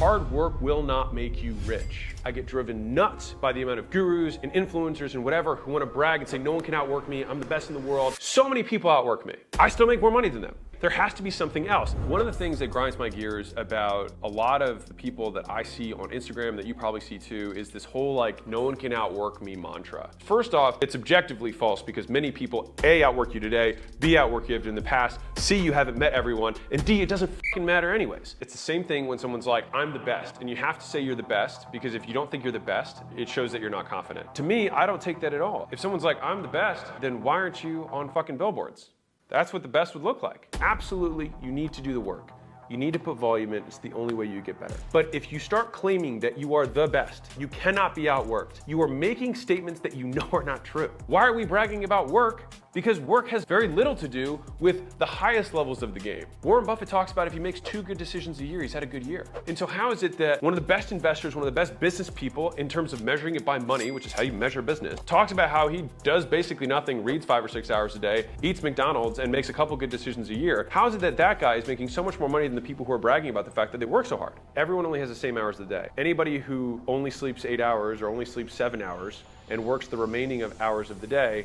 hard work will not make you rich. I get driven nuts by the amount of gurus and influencers and whatever who want to brag and say, no one can outwork me, I'm the best in the world. So many people outwork me. I still make more money than them. There has to be something else. One of the things that grinds my gears about a lot of the people that I see on Instagram, that you probably see too, is this whole like, no one can outwork me mantra. First off, it's objectively false because many people, A, outwork you today, B, outwork you in the past, C, you haven't met everyone, and D, it doesn't fucking matter anyways. It's the same thing when someone's like, I'm the best, and you have to say you're the best because if you don't think you're the best, it shows that you're not confident. To me, I don't take that at all. If someone's like, I'm the best, then why aren't you on fucking billboards? That's what the best would look like. Absolutely, you need to do the work. You need to put volume in, it's the only way you get better. But if you start claiming that you are the best, you cannot be outworked. You are making statements that you know are not true. Why are we bragging about work? Because work has very little to do with the highest levels of the game. Warren Buffett talks about if he makes 2 good decisions a year, he's had a good year. And so how is it that one of the best investors, one of the best business people in terms of measuring it by money, which is how you measure business, talks about how he does basically nothing, reads 5 or 6 hours a day, eats McDonald's, and makes a couple good decisions a year? How is it that that guy is making so much more money than the people who are bragging about the fact that they work so hard? Everyone only has the same hours a day. Anybody who only sleeps 8 hours or only sleeps 7 hours and works the remaining of hours of the day,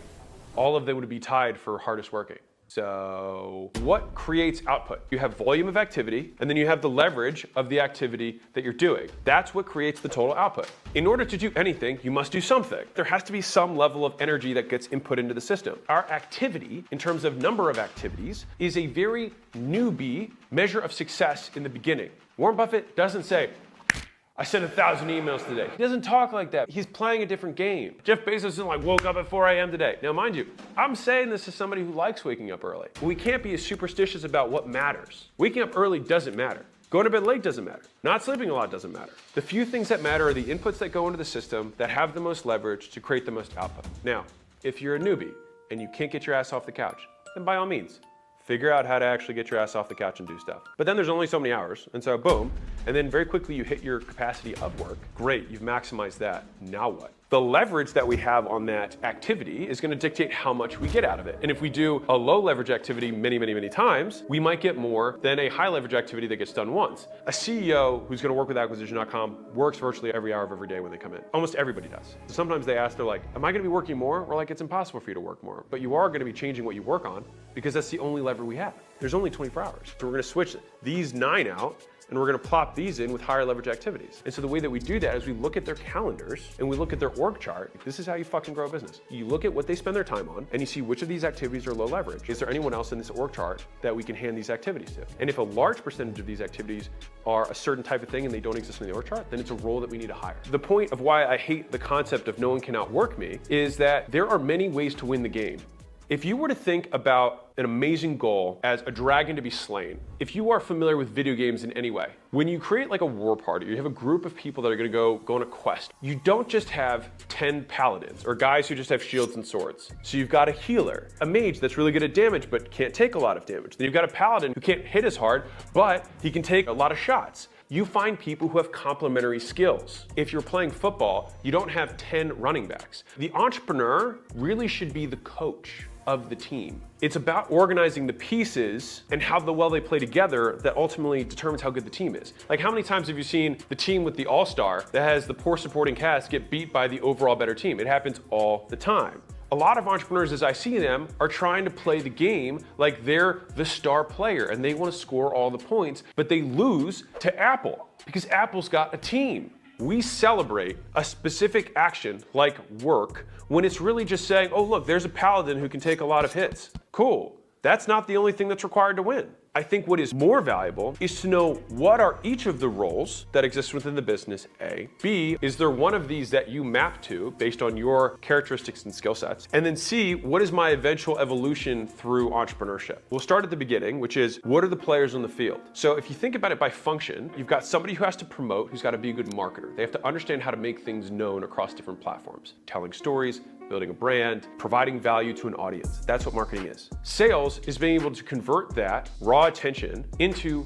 all of them would be tied for hardest working. So what creates output? You have volume of activity, and then you have the leverage of the activity that you're doing. That's what creates the total output. In order to do anything, you must do something. There has to be some level of energy that gets input into the system. Our activity, in terms of number of activities, is a very newbie measure of success in the beginning. Warren Buffett doesn't say, I sent 1,000 emails today. He doesn't talk like that. He's playing a different game. Jeff Bezos isn't like, woke up at 4 a.m. today. Now, mind you, I'm saying this as somebody who likes waking up early. We can't be as superstitious about what matters. Waking up early doesn't matter. Going to bed late doesn't matter. Not sleeping a lot doesn't matter. The few things that matter are the inputs that go into the system that have the most leverage to create the most output. Now, if you're a newbie and you can't get your ass off the couch, then by all means, figure out how to actually get your ass off the couch and do stuff. But then there's only so many hours, and so boom, and then very quickly you hit your capacity of work. Great, you've maximized that. Now what? The leverage that we have on that activity is going to dictate how much we get out of it. And if we do a low leverage activity many times, we might get more than a high leverage activity that gets done once. A CEO who's going to work with acquisition.com works virtually every hour of every day when they come in. Almost everybody does. So sometimes they ask, they're like, am I going to be working more? We're like, it's impossible for you to work more. But you are going to be changing what you work on because that's the only lever we have. There's only 24 hours. So we're going to switch these 9 out, and we're going to plop these in with higher leverage activities. And so the way that we do that is we look at their calendars and we look at their org chart. This is how you fucking grow a business. You look at what they spend their time on and you see which of these activities are low leverage. Is there anyone else in this org chart that we can hand these activities to? And if a large percentage of these activities are a certain type of thing and they don't exist in the org chart, then it's a role that we need to hire. The point of why I hate the concept of no one can outwork me is that there are many ways to win the game. If you were to think about an amazing goal as a dragon to be slain, if you are familiar with video games in any way, when you create like a war party, you have a group of people that are gonna go on a quest. You don't just have 10 paladins or guys who just have shields and swords. So you've got a healer, a mage that's really good at damage but can't take a lot of damage. Then you've got a paladin who can't hit as hard, but he can take a lot of shots. You find people who have complementary skills. If you're playing football, you don't have 10 running backs. The entrepreneur really should be the coach of the team. It's about organizing the pieces and how well they play together that ultimately determines how good the team is. Like how many times have you seen the team with the all-star that has the poor supporting cast get beat by the overall better team? It happens all the time. A lot of entrepreneurs, as I see them, are trying to play the game like they're the star player and they want to score all the points, but they lose to Apple because Apple's got a team. We celebrate a specific action like work when it's really just saying, oh look, there's a paladin who can take a lot of hits. Cool. That's not the only thing that's required to win. I think what is more valuable is to know what are each of the roles that exist within the business, A. B, is there one of these that you map to based on your characteristics and skill sets? And then C, what is my eventual evolution through entrepreneurship? We'll start at the beginning, which is what are the players on the field? So if you think about it by function, you've got somebody who has to promote, who's got to be a good marketer. They have to understand how to make things known across different platforms, telling stories, building a brand, providing value to an audience. That's what marketing is. Sales is being able to convert that raw attention into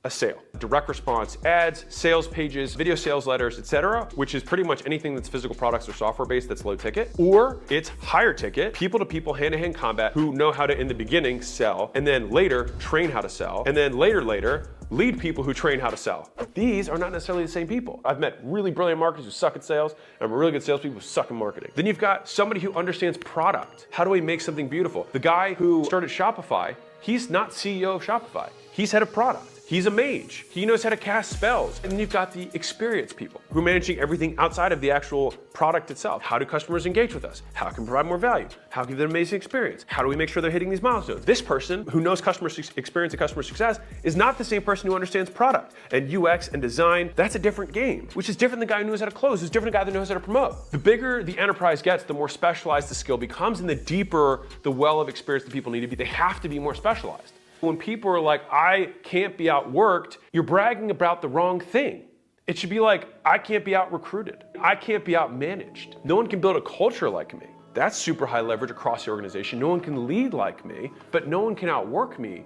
a sale. Direct response ads, sales pages, video sales letters, etc., which is pretty much anything that's physical products or software based that's low ticket, or it's higher ticket, people to people, hand-to-hand combat who know how to, in the beginning, sell, and then later train how to sell, and then later, lead people who train how to sell. These are not necessarily the same people. I've met really brilliant marketers who suck at sales, and really good salespeople who suck at marketing. Then you've got somebody who understands product. How do I make something beautiful? The guy who started Shopify, he's not CEO of Shopify. He's head of product. He's a mage. He knows how to cast spells. And then you've got the experienced people who are managing everything outside of the actual product itself. How do customers engage with us? How can we provide more value? How can we give them an amazing experience? How do we make sure they're hitting these milestones? This person who knows customer experience and customer success is not the same person who understands product and UX and design. That's a different game, which is different than the guy who knows how to close, who's different than the guy that knows how to promote. The bigger the enterprise gets, the more specialized the skill becomes, and the deeper the well of experience that people need to be. They have to be more specialized. When people are like, I can't be outworked, you're bragging about the wrong thing. It should be like, I can't be out recruited. I can't be out managed. No one can build a culture like me. That's super high leverage across the organization. No one can lead like me, but no one can outwork me.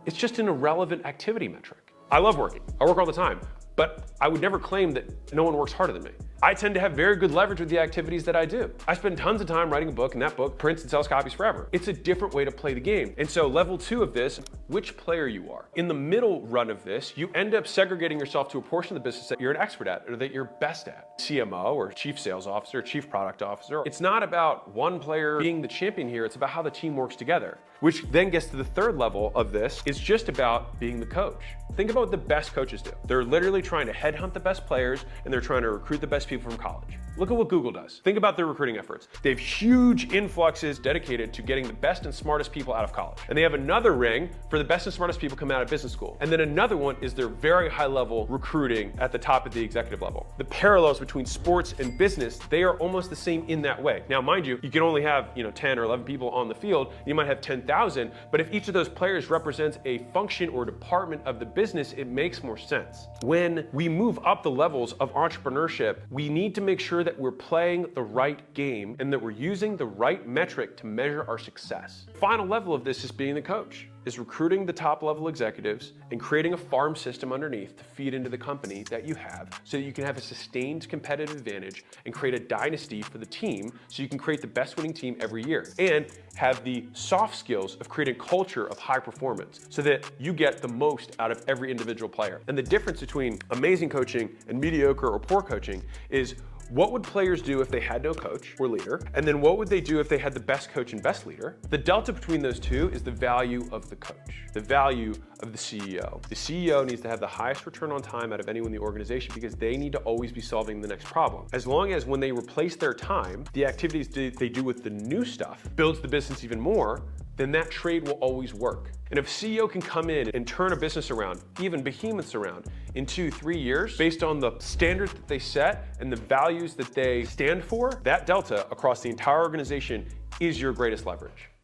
It's just an irrelevant activity metric. I love working. I work all the time, but I would never claim that no one works harder than me. I tend to have very good leverage with the activities that I do. I spend tons of time writing a book, and that book prints and sells copies forever. It's a different way to play the game. And so level 2 of this, which player you are. In the middle run of this, you end up segregating yourself to a portion of the business that you're an expert at or that you're best at. CMO or chief sales officer, chief product officer. It's not about one player being the champion here, it's about how the team works together. Which then gets to the third level of this, is just about being the coach. Think about what the best coaches do. They're literally trying to headhunt the best players and they're trying to recruit the best people from college. Look at what Google does. Think about their recruiting efforts. They have huge influxes dedicated to getting the best and smartest people out of college. And they have another ring for the best and smartest people coming out of business school. And then another one is their very high level recruiting at the top of the executive level. The parallels between sports and business, they are almost the same in that way. Now, mind you, you can only have 10 or 11 people on the field. You might have 10,000, but if each of those players represents a function or department of the business, it makes more sense. When we move up the levels of entrepreneurship, we need to make sure that we're playing the right game and that we're using the right metric to measure our success. The final level of this is being the coach, is recruiting the top level executives and creating a farm system underneath to feed into the company that you have so that you can have a sustained competitive advantage and create a dynasty for the team so you can create the best winning team every year and have the soft skills of creating a culture of high performance so that you get the most out of every individual player. And the difference between amazing coaching and mediocre or poor coaching is what would players do if they had no coach or leader? And then what would they do if they had the best coach and best leader? The delta between those two is the value of the coach, the value of the CEO. The CEO needs to have the highest return on time out of anyone in the organization because they need to always be solving the next problem. As long as when they replace their time, the activities they do with the new stuff builds the business even more, then that trade will always work. And if CEO can come in and turn a business around, even behemoths around, in 2-3 years, based on the standards that they set and the values that they stand for, that delta across the entire organization is your greatest leverage.